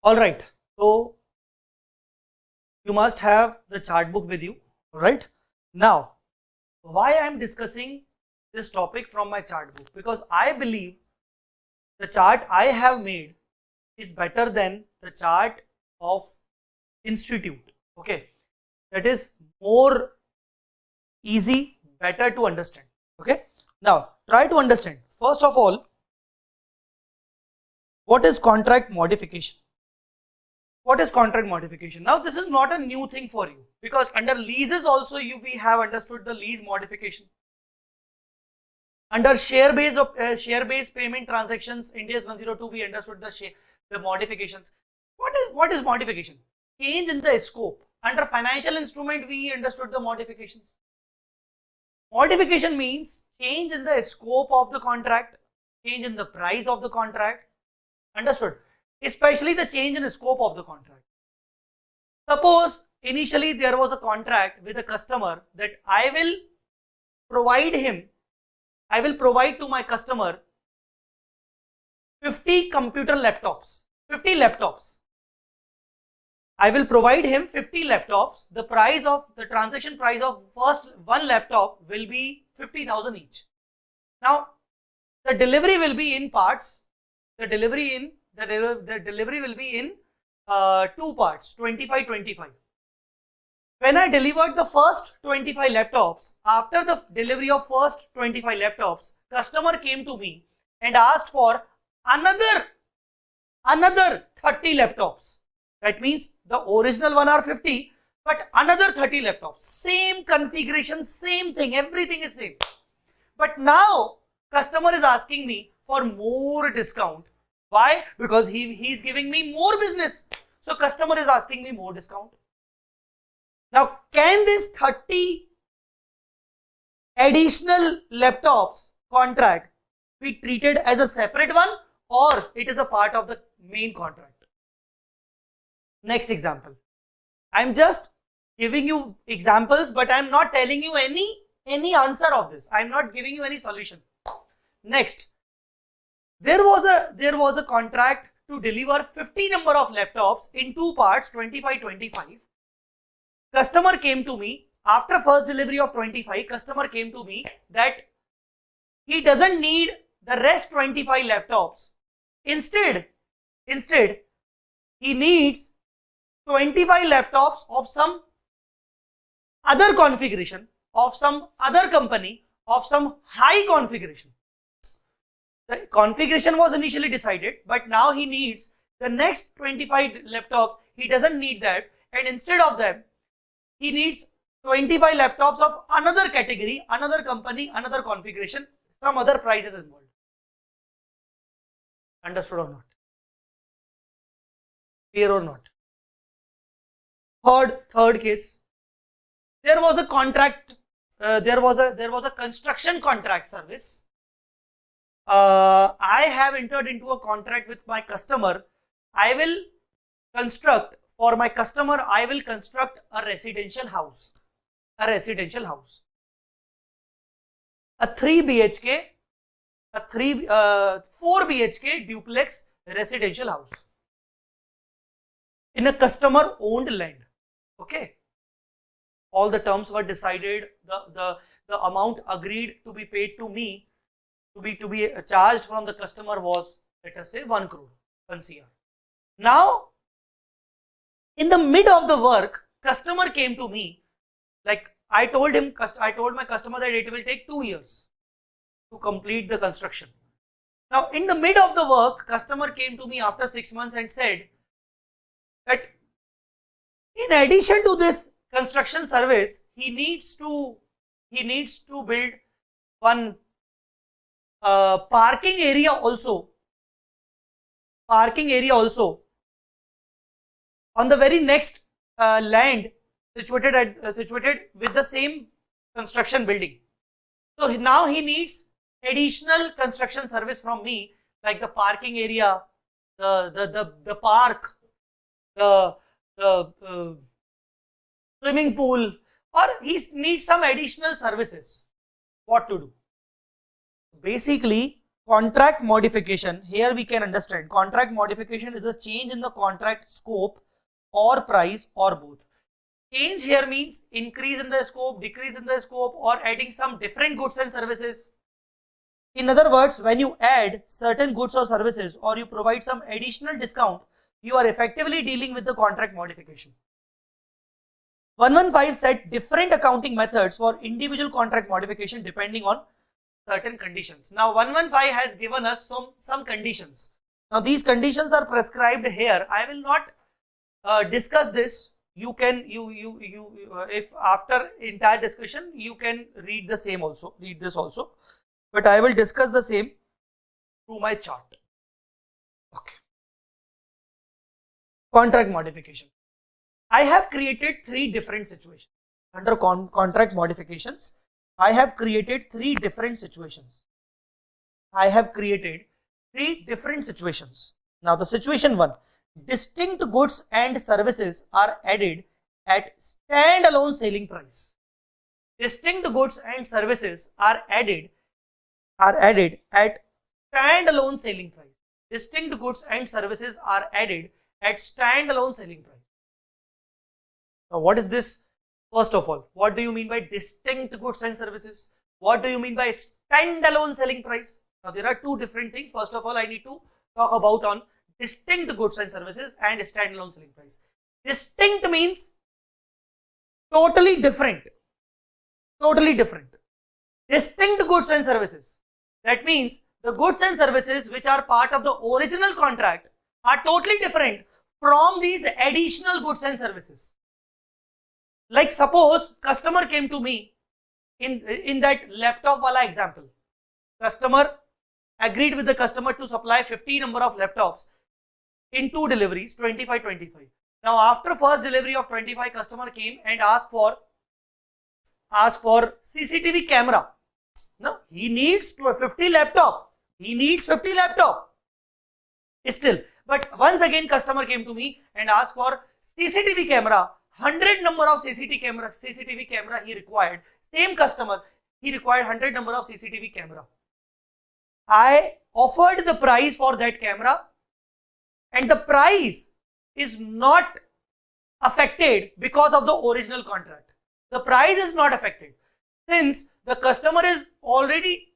All right, so you must have the chart book with you. All right, now why I am discussing this topic from my chart book? Because I believe the chart I have made is better than the chart of institute. Okay, that is more easy, better to understand. Okay, now try to understand. First of all, what is contract modification? What is contract modification? Now this is not a new thing for you, because under leases also we have understood the lease modification. Under share-based payment transactions, Ind AS 102, we understood the modifications. What is modification? Change in the scope. Under financial instrument, we understood the modifications. Modification means change in the scope of the contract, change in the price of the contract. Understood? Especially the change in the scope of the contract. Suppose initially there was a contract with a customer that I will provide to my customer 50 computer laptops, 50 laptops. I will provide him 50 laptops. The price of the transaction price of first one laptop will be 50,000 each. Now the delivery will be in parts. The delivery will be in two parts, 25. When I delivered the first 25 laptops, after the delivery of first 25 laptops, customer came to me and asked for another 30 laptops. That means the original one are 50, but another 30 laptops. Same configuration, same thing, everything is same. But now customer is asking me for more discount. Why? Because he is giving me more business. So customer is asking me more discount. Now, can this 30 additional laptops contract be treated as a separate one, or it is a part of the main contract? Next example. I am just giving you examples, but I am not telling you any answer of this. I am not giving you any solution. Next, there was a contract to deliver 50 number of laptops in two parts, 25. Customer came to me after first delivery of 25. Customer came to me that he doesn't need the rest 25 laptops. Instead, he needs 25 laptops of some other configuration, of some other company, of some high configuration. The configuration was initially decided, but now he needs the next 25 laptops. He doesn't need that, and instead of them, he needs 25 laptops of another category, another company, another configuration, some other prices involved. Understood or not? Clear or not? Third case. There was a contract. There was a construction contract service. I have entered into a contract with my customer. I will construct for my customer. I will construct a residential house. A 3 BHK, 4 BHK duplex residential house in a customer owned land. Okay. All the terms were decided. The amount agreed to be paid to me, to be charged from the customer was, let us say, 1 crore, 1 CR. Now, in the mid of the work, customer came to me. Like I told my customer that it will take 2 years to complete the construction. Now, in the mid of the work, customer came to me after 6 months and said that in addition to this construction service, he needs to build one parking area also on the very next land situated with the same construction building. So now he needs additional construction service from me, like the parking area, the park, the swimming pool, or he needs some additional services. What to do? Basically, contract modification, here we can understand contract modification is a change in the contract scope or price or both. Change here means increase in the scope, decrease in the scope, or adding some different goods and services. In other words, when you add certain goods or services or you provide some additional discount, you are effectively dealing with the contract modification. 115 set different accounting methods for individual contract modification depending on certain conditions. Now 115 has given us some conditions. Now these conditions are prescribed here. I will not discuss this. You can if after entire discussion you can read the same also, read this also, but I will discuss the same through my chart. Okay. Contract modification. I have created three different situations under contract modifications. I have created three different situations. I have created three different situations. Now the situation one, distinct goods and services are added at standalone selling price. Distinct goods and services are added at standalone selling price. Distinct goods and services are added at standalone selling price. Now what is this? First of all, what do you mean by distinct goods and services? What do you mean by standalone selling price? Now there are two different things. First of all, I need to talk about on distinct goods and services and standalone selling price. Distinct means totally different. Totally different. Distinct goods and services. That means the goods and services which are part of the original contract are totally different from these additional goods and services. Like suppose customer came to me in that laptop wala example. Customer agreed with the customer to supply 50 number of laptops in two deliveries, 25. Now after first delivery of 25, customer came and asked for CCTV camera. Now he needs 50 laptop. He needs 50 laptop. Still, but once again customer came to me and asked for CCTV camera. 100 number of CCTV camera he required. Same customer, he required 100 number of CCTV camera. I offered the price for that camera and the price is not affected because of the original contract. The price is not affected. Since the customer is already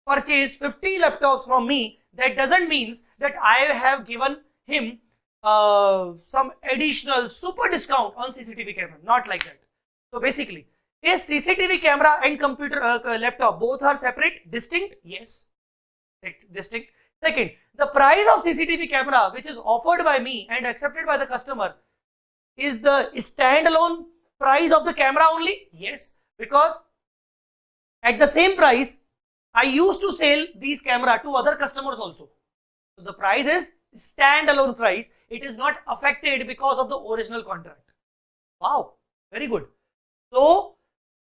purchased 50 laptops from me, that doesn't mean that I have given him some additional super discount on CCTV camera, not like that. So basically, is CCTV camera and computer laptop both are separate, distinct? Yes, distinct. Second, the price of CCTV camera which is offered by me and accepted by the customer is the standalone price of the camera only? Yes, because at the same price I used to sell these camera to other customers also. So the price is standalone price. It is not affected because of the original contract. Wow, very good. So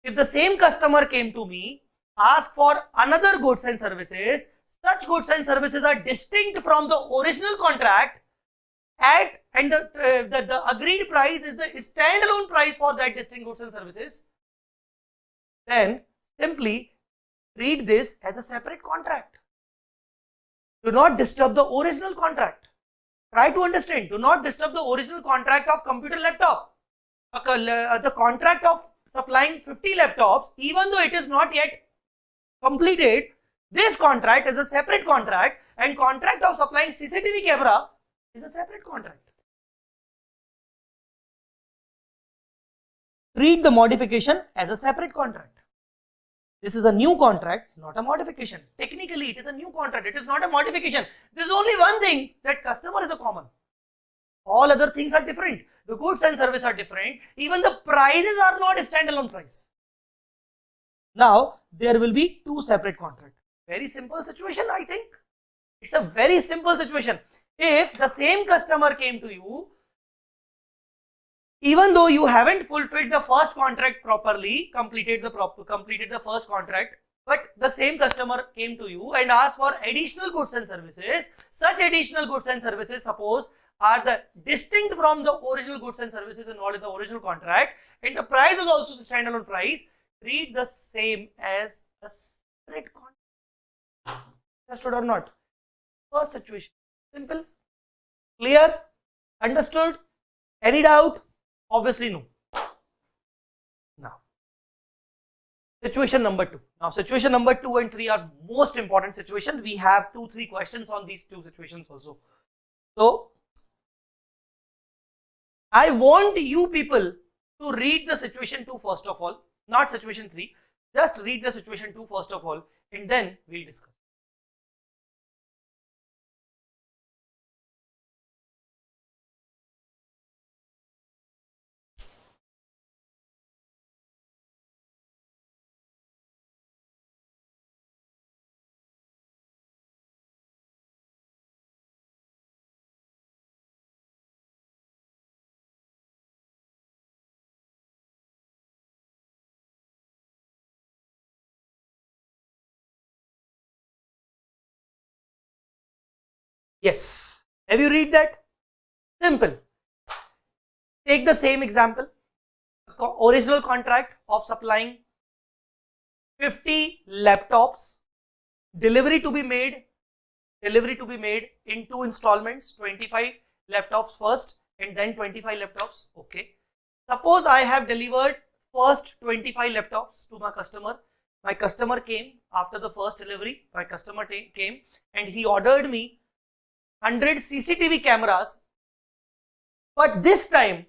if the same customer came to me, asked for another goods and services, such goods and services are distinct from the original contract and the agreed price is the standalone price for that distinct goods and services, then simply treat this as a separate contract. Do not disturb the original contract. Try to understand. Do not disturb the original contract of computer laptop. The contract of supplying 50 laptops, even though it is not yet completed, this contract is a separate contract, and contract of supplying CCTV camera is a separate contract. Treat the modification as a separate contract. This is a new contract, not a modification. Technically, it is a new contract. It is not a modification. There is only one thing, that customer is a common. All other things are different. The goods and service are different. Even the prices are not a standalone price. Now, there will be two separate contracts. Very simple situation, I think. It's a very simple situation. If the same customer came to you, even though you haven't fulfilled the first contract properly, completed the first contract, but the same customer came to you and asked for additional goods and services, such additional goods and services, suppose, are the distinct from the original goods and services involved in the original contract, and the price is also the standalone price, treat the same as a separate contract. Understood or not? First situation. Simple. Clear? Understood? Any doubt? Obviously no. Now, situation number 2. Now, situation number 2 and 3 are most important situations. We have 2-3 questions on these two situations also. So, I want you people to read the situation 2 first of all, not situation 3. Just read the situation 2 first of all, and then we'll discuss. Yes. Have you read that? Simple. Take the same example. Original contract of supplying 50 laptops. Delivery to be made in 2 installments. 25 laptops first and then 25 laptops. Okay. Suppose I have delivered first 25 laptops to my customer. My customer came after the first delivery. My customer came and he ordered me 100 CCTV cameras, but this time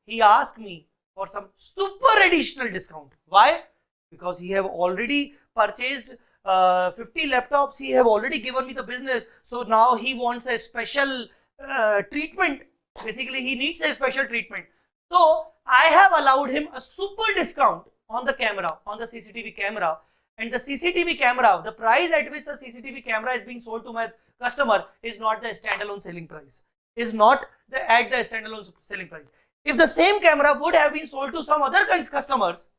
he asked me for some super additional discount. Why? Because he have already purchased 50 laptops, he have already given me the business, so now he wants a special treatment. Basically, he needs a special treatment. So I have allowed him a super discount on the camera, on the CCTV camera, and the CCTV camera, the price at which the CCTV camera is being sold to my customer is not the standalone selling price, is not at the standalone selling price. If the same camera would have been sold to some other customers,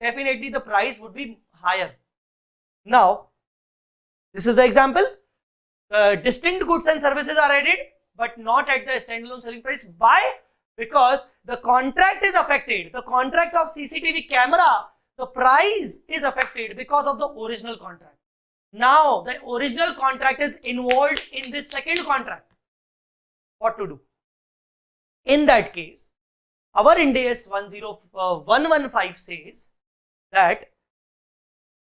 definitely the price would be higher. Now, this is the example. Distinct goods and services are added, but not at the standalone selling price. Why? Because the contract is affected. The contract of CCTV camera, the price is affected because of the original contract. Now, the original contract is involved in this second contract. What to do? In that case, our Ind AS 115 says that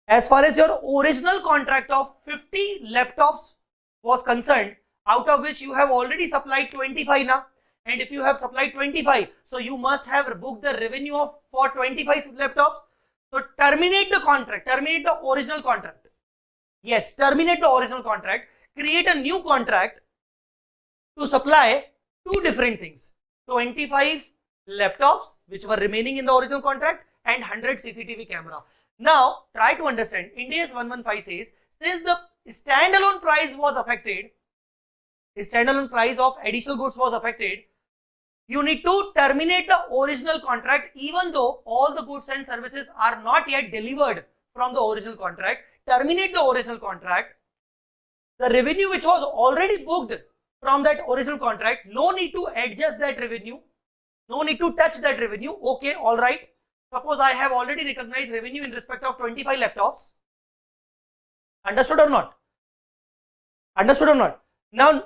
as far as your original contract of 50 laptops was concerned, out of which you have already supplied 25 now, and if you have supplied 25, so you must have booked the revenue of for 25 laptops. So terminate the contract, terminate the original contract. Yes, terminate the original contract, create a new contract to supply 2 different things. 25 laptops which were remaining in the original contract and 100 CCTV camera. Now try to understand. Ind AS 115 says, since the standalone price was affected, the standalone price of additional goods was affected, you need to terminate the original contract even though all the goods and services are not yet delivered from the original contract. Terminate the original contract. The revenue which was already booked from that original contract, no need to adjust that revenue, no need to touch that revenue. Okay, all right. Suppose I have already recognized revenue in respect of 25 laptops. Understood or not? Understood or not? Now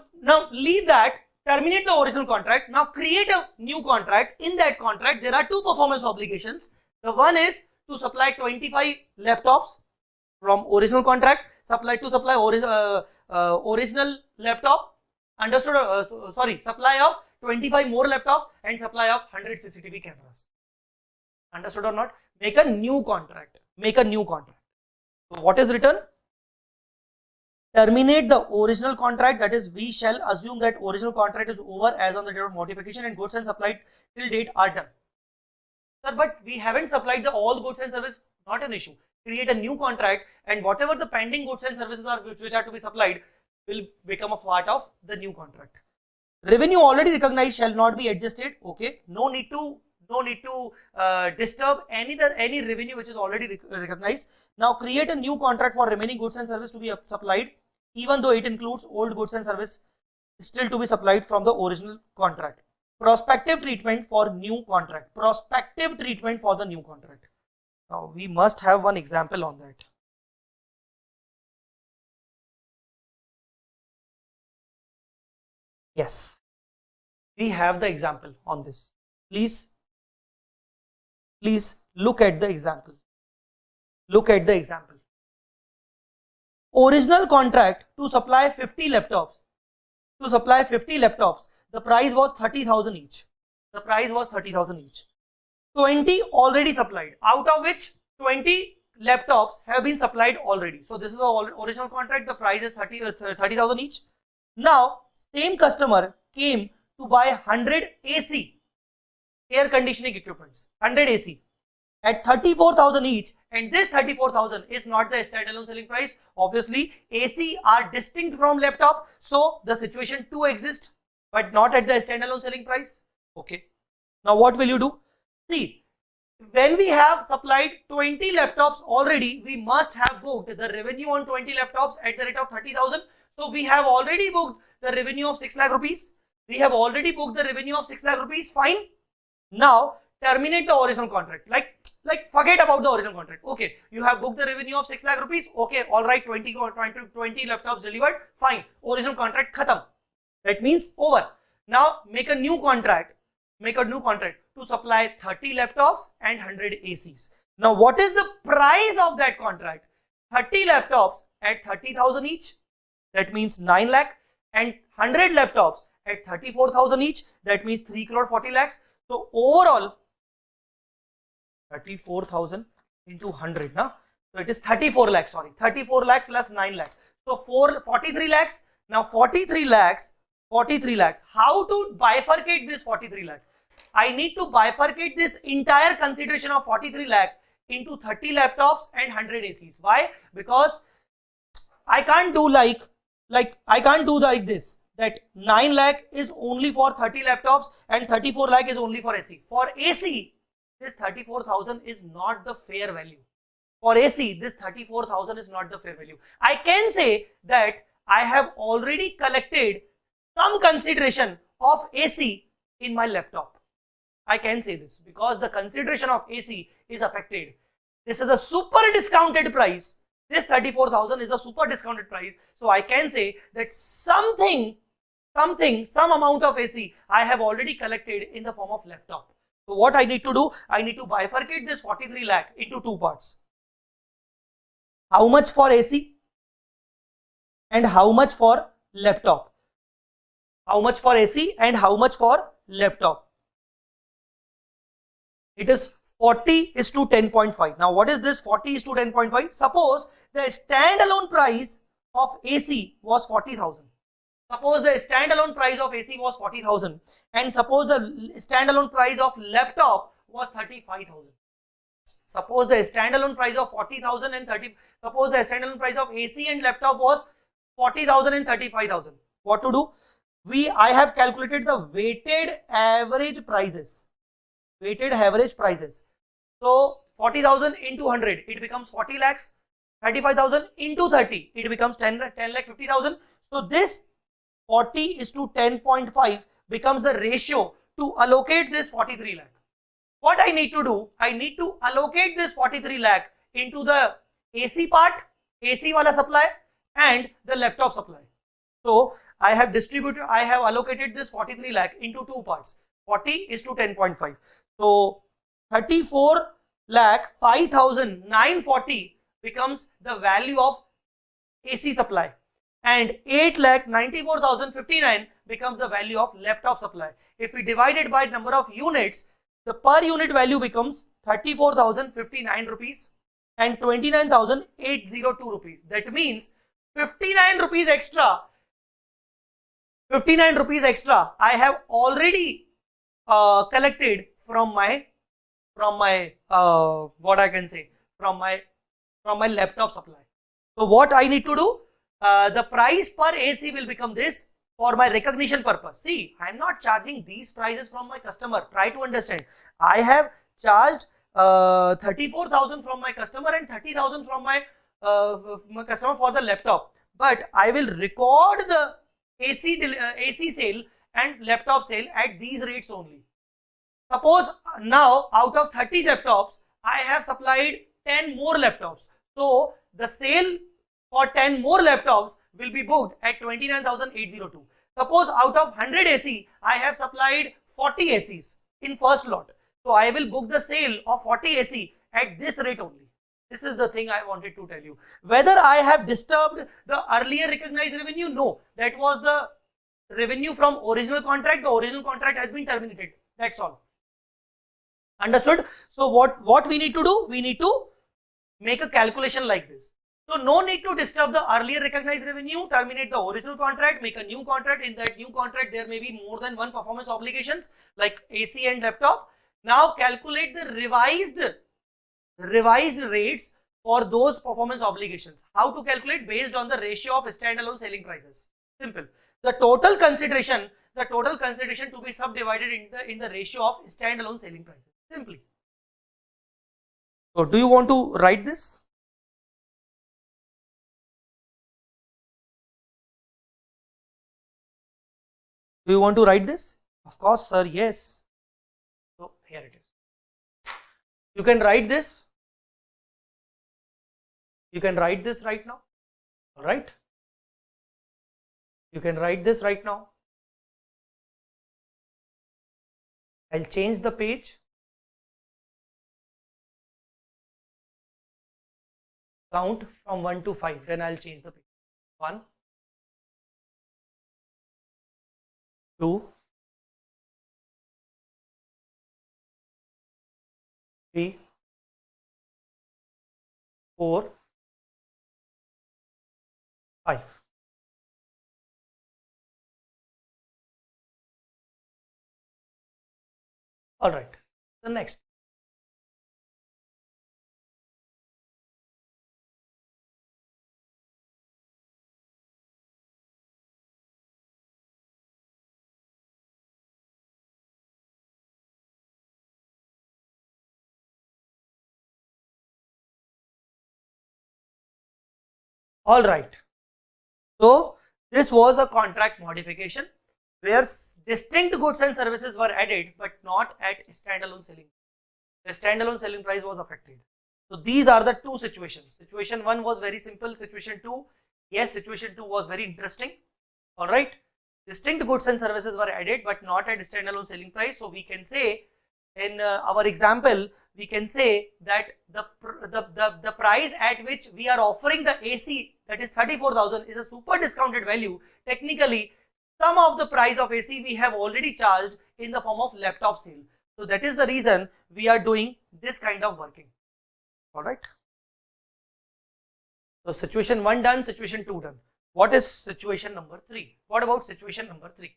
leave that, terminate the original contract. Now create a new contract. In that contract, there are 2 performance obligations. The one is to supply 25 laptops from original contract, supply original laptop. Understood? Supply of 25 more laptops and supply of 100 CCTV cameras. Understood or not? Make a new contract. Make a new contract. So what is written? Terminate the original contract. That is, we shall assume that original contract is over as on the date of modification and goods and supplied till date are done. Sir, but we haven't supplied all the goods and services. Not an issue. Create a new contract, and whatever the pending goods and services are which are to be supplied will become a part of the new contract. Revenue already recognized shall not be adjusted. Okay, no need to disturb any revenue which is already recognized. Now create a new contract for remaining goods and services to be supplied, even though it includes old goods and service still to be supplied from the original contract. Prospective treatment for new contract. Prospective treatment for the new contract. Now we must have one example on that. Yes, we have the example on this. Please look at the example. Look at the example. Original contract to supply 50 laptops. To supply 50 laptops, the price was 30,000 each. The price was 30,000 each. 20 already supplied, out of which 20 laptops have been supplied already. So this is the original contract. The price is 30,000 each. Now, same customer came to buy 100 AC, air conditioning equipments, 100 AC at 34,000 each, and this 34,000 is not the standalone selling price. Obviously, AC are distinct from laptop, so the situation 2 exists, but not at the standalone selling price. Okay. Now what will you do? See, when we have supplied 20 laptops already, we must have booked the revenue on 20 laptops at the rate of 30,000. So we have already booked the revenue of 6 lakh rupees. We have already booked the revenue of 6 lakh rupees. Fine. Now terminate the original contract. Like forget about the original contract. Okay, you have booked the revenue of 6 lakh rupees. Okay, all right, 20 laptops delivered. Fine. Original contract khatam. That means over. Now make a new contract. Make a new contract to supply 30 laptops and 100 ACs. Now what is the price of that contract? 30 laptops at 30,000 each. That means 9 lakh, and 100 laptops at 34,000 each. That means 3 crore 40 lakhs. So overall 34,000 into 100, na? So it is 34 lakhs, sorry, 34 lakh plus 9 lakh. So 43 lakhs. Now 43 lakhs. How to bifurcate this 43 lakh? I need to bifurcate this entire consideration of 43 lakh into 30 laptops and 100 ACs. Why? Because I can't do like this, that 9 lakh is only for 30 laptops and 34 lakh is only for AC. For AC, this 34,000 is not the fair value. For AC, this 34,000 is not the fair value. I can say that I have already collected some consideration of AC in my laptop. I can say this because the consideration of AC is affected. This is a super discounted price. This 34,000 is a super discounted price. So I can say that some amount of AC I have already collected in the form of laptop. So what I need to do? I need to bifurcate this 43 lakh into 2 parts. How much for AC and how much for laptop? How much for AC and how much for laptop? It is 40 is to 10.5. Now what is this 40 is to 10.5? Suppose the standalone price of AC was 40,000. Suppose the standalone price of AC was 40,000 and suppose the standalone price of laptop was 35,000. Suppose the standalone price of 40,000 and suppose the standalone price of AC and laptop was 40,000 and 35,000. What to do? I have calculated the weighted average prices. Weighted average prices. So 40,000 into 100, it becomes 40 lakhs. 35,000 into 30, it becomes 10 lakh 50,000. So this 40 is to 10.5 becomes the ratio to allocate this 43 lakh. What I need to do? I need to allocate this 43 lakh into the AC part, AC wala supply, and the laptop supply. So I have allocated this 43 lakh into 2 parts. 40 is to 10.5. So 34 lakh 5,940 becomes the value of AC supply, and 8 lakh 94,059 becomes the value of laptop supply. If we divide it by number of units, the per unit value becomes 34,059 rupees and 29,802 rupees. That means 59 rupees extra. 59 rupees extra I have already collected from my what I can say, from my laptop supply. So what I need to do? The price per AC will become this for my recognition purpose. See, I am not charging these prices from my customer. Try to understand. I have charged 34,000 from my customer and 30,000 from my customer for the laptop. But I will record the AC sale and laptop sale at these rates only. Suppose now out of 30 laptops, I have supplied 10 more laptops. So the sale for 10 more laptops will be booked at 29,802. Suppose out of 100 AC, I have supplied 40 ACs in first lot. So I will book the sale of 40 AC at this rate only. This is the thing I wanted to tell you. Whether I have disturbed the earlier recognized revenue? No. That was the revenue from original contract. The original contract has been terminated. That's all. Understood? So what we need to do? We need to make a calculation like this. So no need to disturb the earlier recognized revenue, terminate the original contract, make a new contract. In that new contract, there may be more than one performance obligations like AC and laptop. Now calculate the revised rates for those performance obligations. How to calculate? Based on the ratio of standalone selling prices. Simple. The total consideration to be subdivided in the ratio of standalone selling prices. Simply. So do you want to write this? Do you want to write this? Of course, sir. Yes. So here it is. You can write this. You can write this right now. All right. You can write this right now. I'll change the page. Count from 1 to 5. Then I'll change the page. 1, 2, 3, 4, 5. All right. The next. All right. So this was a contract modification where distinct goods and services were added, but not at standalone selling. The standalone selling price was affected. So these are the two situations. Situation 1 was very simple. Situation 2, yes, situation 2 was very interesting. All right. Distinct goods and services were added, but not at standalone selling price. So we can say in our example, we can say that the price at which we are offering the AC, that is 34,000, is a super discounted value. Technically, some of the price of AC we have already charged in the form of laptop sale. So that is the reason we are doing this kind of working. All right. So situation 1 done, situation 2 done. What is situation number 3? What about situation number 3?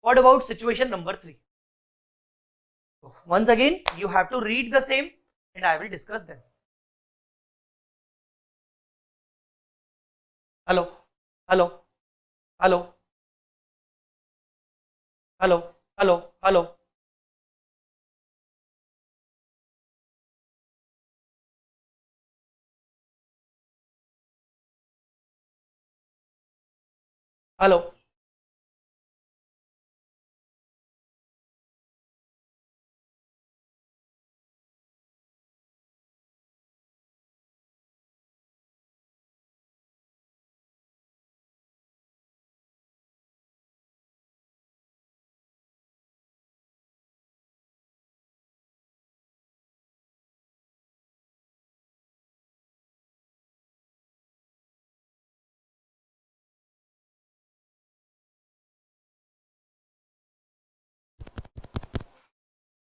What about situation number 3? Once again, you have to read the same and I will discuss them. Hello, hello, hello, hello, hello, hello. Hello.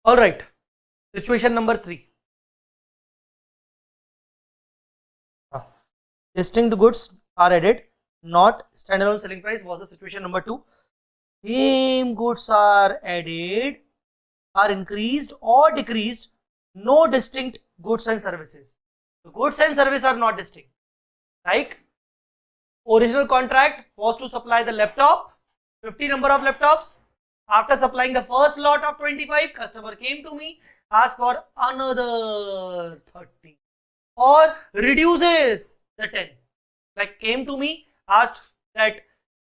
All right. Situation number 3. Distinct goods are added, not standalone selling price was the situation number 2. Same goods are added, are increased or decreased, no distinct goods and services. The goods and services are not distinct. Like original contract was to supply the laptop, 50 number of laptops. After supplying the first lot of 25, customer came to me, asked for another 30 or reduces the 10. Like came to me, asked that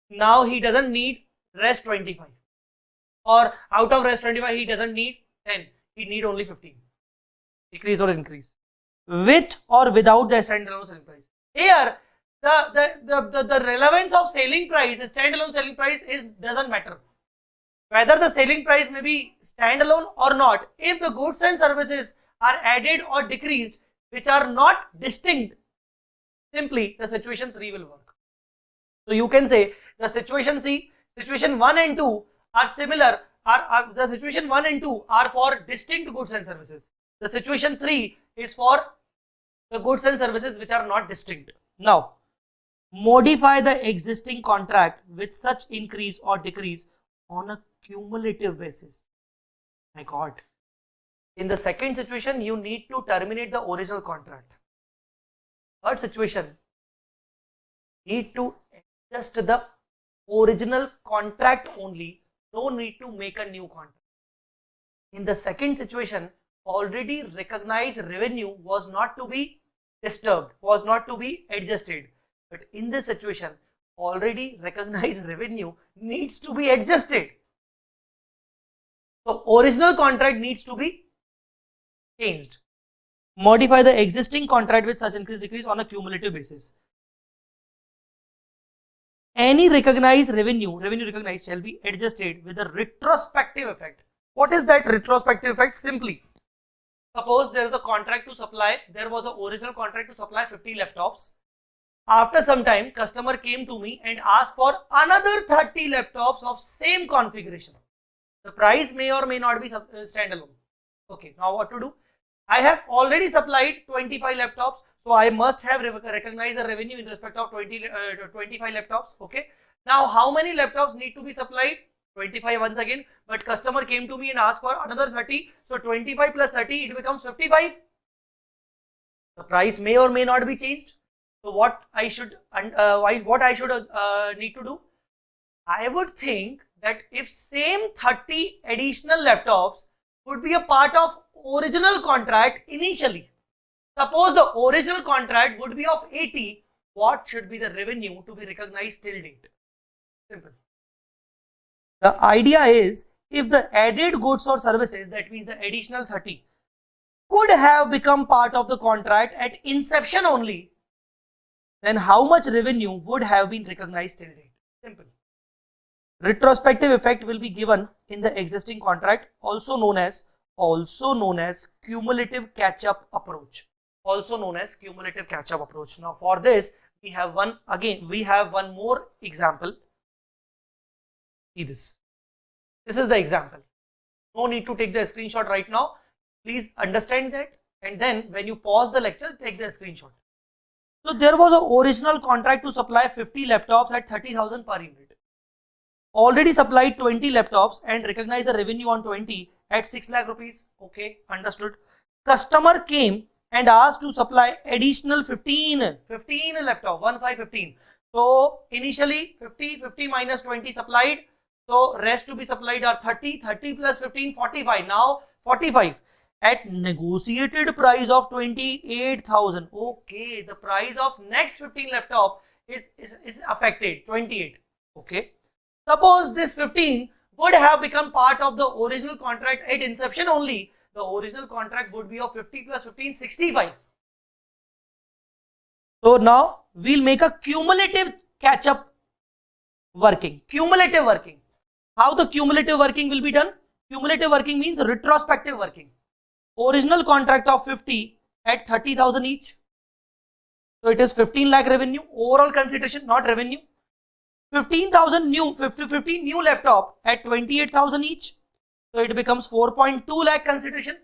now he doesn't need rest 25 or out of rest 25 he doesn't need 10, he need only 15. Decrease or increase with or without the standalone selling price. Here the relevance of selling price, standalone selling price doesn't matter. Whether the selling price may be standalone or not, if the goods and services are added or decreased which are not distinct, simply the situation 3 will work. So you can say the situation 1 and 2 are similar, the situation 1 and 2 are for distinct goods and services. The situation 3 is for the goods and services which are not distinct. Now, modify the existing contract with such increase or decrease on a cumulative basis. My God. In the second situation, you need to terminate the original contract. Third situation, need to adjust the original contract only. No need to make a new contract. In the second situation, already recognized revenue was not to be disturbed, was not to be adjusted. But in this situation, already recognized revenue needs to be adjusted. So original contract needs to be changed. Modify the existing contract with such increase decrease on a cumulative basis. Any recognized revenue recognized shall be adjusted with a retrospective effect. What is that retrospective effect? Simply, suppose there is a contract to supply, there was an original contract to supply 50 laptops. After some time, customer came to me and asked for another 30 laptops of same configuration. The price may or may not be standalone. Okay, now what to do? I have already supplied 25 laptops, so I must have recognized the revenue in respect of 25 laptops. Okay, now how many laptops need to be supplied? 25 once again, but customer came to me and asked for another 30, so 25 plus 30, it becomes 55. The price may or may not be changed. So what I should need to do? I would think that if same 30 additional laptops would be a part of original contract initially, suppose the original contract would be of 80, what should be the revenue to be recognized till date? Simple. The idea is, if the added goods or services, that means the additional 30, could have become part of the contract at inception only, then how much revenue would have been recognized till date? Simple. Retrospective effect will be given in the existing contract, also known as cumulative catch-up approach. Now for this, we have one more example. See this. This is the example. No need to take the screenshot right now. Please understand that, and then when you pause the lecture, take the screenshot. So there was an original contract to supply 50 laptops at 30,000 per unit. Already supplied 20 laptops and recognized the revenue on 20 at 6 lakh rupees. Okay, understood. Customer came and asked to supply additional 15 laptop, 15. So initially 50 minus 20 supplied. So rest to be supplied are 30 plus 15, 45. Now 45 at negotiated price of 28,000. Okay, the price of next 15 laptop is affected, 28. Okay. Suppose this 15 would have become part of the original contract at inception only. The original contract would be of 50 plus 15, 65. So now we'll make a cumulative catch-up working. How the cumulative working will be done? Cumulative working means retrospective working. Original contract of 50 at 30,000 each. So it is 15 lakh revenue, overall consideration, not revenue. 15 new laptop at 28,000 each. So it becomes 4.2 lakh consideration.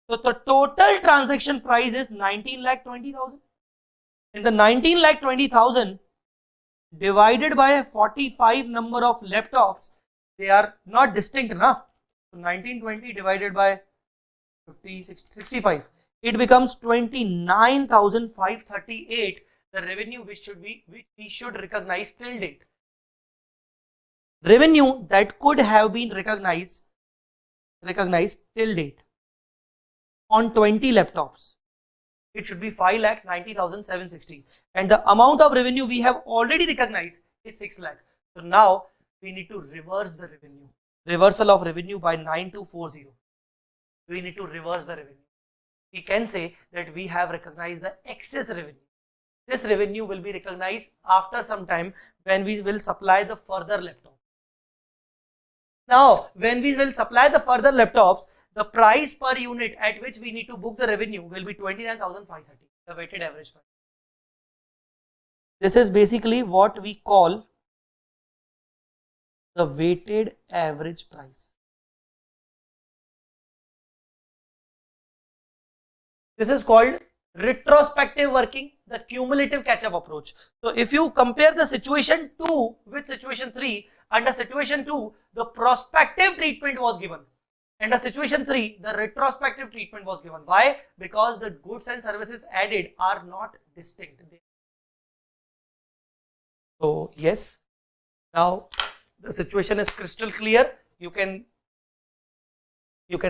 So the total transaction price is 19 lakh 20,000. And the 19 lakh 20,000 divided by 45 number of laptops, they are not distinct, na? So 1920 divided by 50, 65. It becomes 29,538, the revenue which we should recognize till date. Revenue that could have been recognized till date on 20 laptops. It should be 5,90,760. And the amount of revenue we have already recognized is 6 lakh. So now we need to reverse the revenue. Reversal of revenue by 9240. We need to reverse the revenue. We can say that we have recognized the excess revenue. this revenue will be recognized after some time when we will supply the further laptop. Now, when we will supply the further laptops, the price per unit at which we need to book the revenue will be 29,530, the weighted average price. This is basically what we call the weighted average price. This is called retrospective working, the cumulative catch-up approach. So if you compare the situation 2 with situation 3, under situation 2, the prospective treatment was given. Under situation 3, the retrospective treatment was given. Why? Because the goods and services added are not distinct. So yes, now the situation is crystal clear. You can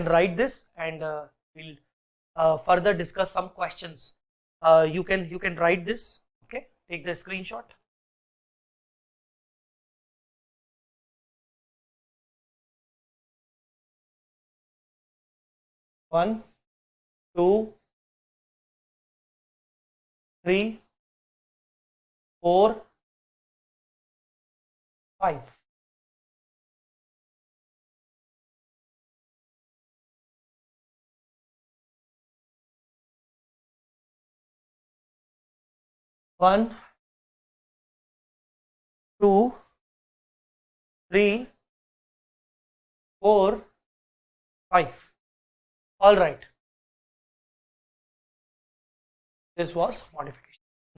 write this, and we'll further discuss some questions. You can write this. Okay, take the screenshot. One, two, three, 4, 5. One, 2, 3, 4, 5. All right. This was modification.